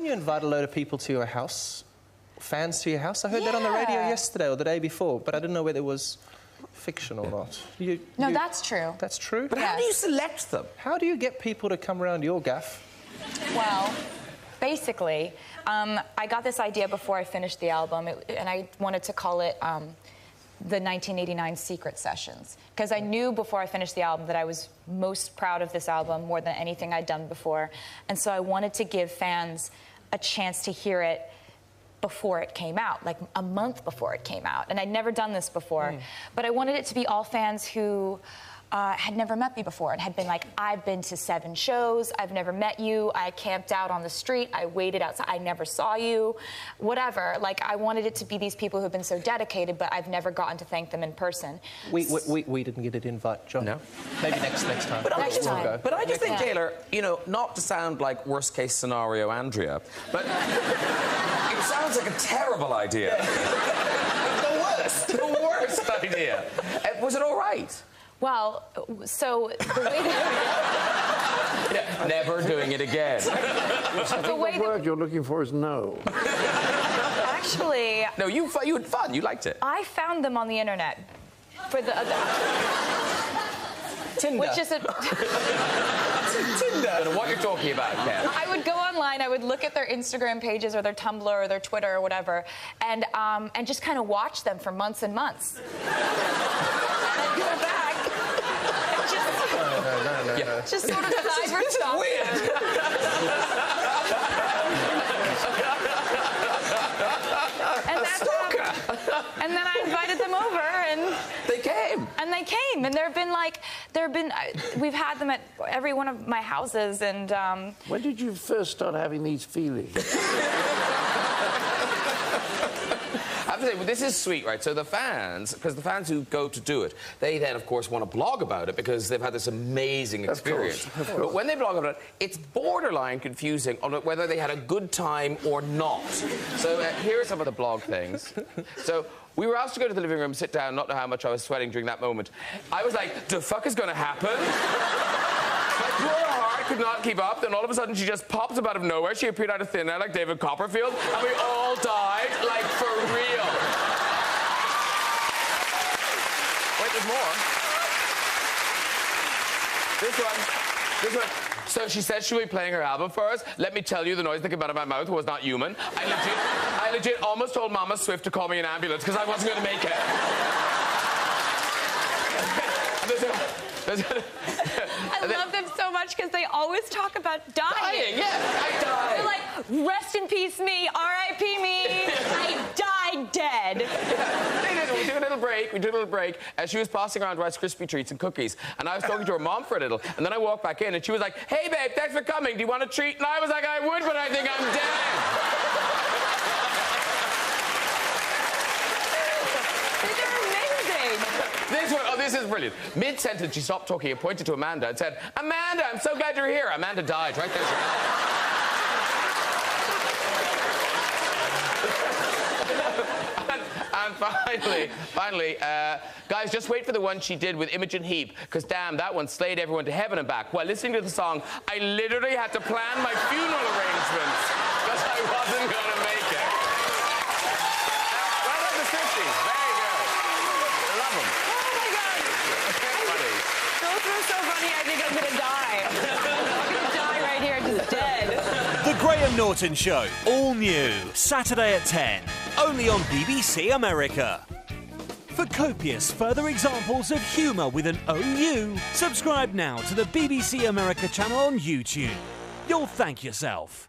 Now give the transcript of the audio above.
you invite a load of people to your house, fans to your house. I heard that on the radio yesterday or the day before, but I didn't know whether it was fiction or not. No, that's true. That's true? But how do you select them? How do you get people to come around your gaff? Well, basically, I got this idea before I finished the album, and I wanted to call it the 1989 Secret Sessions, because I knew before I finished the album that I was most proud of this album more than anything I'd done before, and so I wanted to give fans a chance to hear it before it came out, like a month before it came out, and I'd never done this before, but I wanted it to be all fans who had never met me before and had been like, I've been to 7 shows, I've never met you, I camped out on the street, I waited outside, I never saw you, whatever. Like, I wanted it to be these people who've been so dedicated, but I've never gotten to thank them in person. We didn't get an invite, John. No. Maybe next time. But Next time. But I just think, Taylor, you know, not to sound like worst-case scenario Andrea, but it sounds like a terrible idea. The worst idea. Was it all right? Well, so the way that... Never doing it again. The word you're looking for is no. Actually... No, you had fun. You liked it. I found them on the internet for the... Tinder. Which is a... Tinder. I don't know what you're talking about, Ken. I would go online, I would look at their Instagram pages or their Tumblr or their Twitter or whatever, and just kind of watch them for months and months. And then go back. No. Just sort of cyber stalk. Weird. And then I invited them over, and they came. And they came, and we've had them at every one of my houses, and When did you first start having these feelings? I have to say, well, this is sweet, right? So the fans, because the fans who go to do it, they then, of course, want to blog about it because they've had this amazing experience. Of course. But when they blog about it, it's borderline confusing on whether they had a good time or not. So here are some of the blog things. So we were asked to go to the living room, sit down, not know how much I was sweating during that moment. I was like, the fuck is going to happen? My poor heart could not keep up. Then all of a sudden, she just popped up out of nowhere. She appeared out of thin air like David Copperfield, and we all died, like, for real. Wait, there's more. This one. So she said she'll be playing her album for us. Let me tell you, the noise that came out of my mouth was not human. I legit almost told Mama Swift to call me an ambulance because I wasn't going to make it. I love them so much because they always talk about dying. Yeah, I died. They're like, rest in peace me, R.I.P. me, I died dead. Yeah. We took a little break, and she was passing around Rice Krispie treats and cookies, and I was talking to her mom for a little, and then I walked back in, and she was like, hey, babe, thanks for coming. Do you want a treat? And I was like, I would, but I think I'm dead. This is brilliant. Mid-sentence, she stopped talking and pointed to Amanda and said, Amanda, I'm so glad you're here. Amanda died right there. And finally, guys, just wait for the one she did with Imogen Heap, because damn, that one slayed everyone to heaven and back. While listening to the song, I literally had to plan my funeral arrangements because I wasn't going to make it. Right on the 50s. Very good. I love them. Those were so funny, I think I'm gonna die. I'm gonna die right here, just dead. The Graham Norton Show, all new, Saturday at 10, only on BBC America. For copious further examples of humour with an OU, subscribe now to the BBC America channel on YouTube. You'll thank yourself.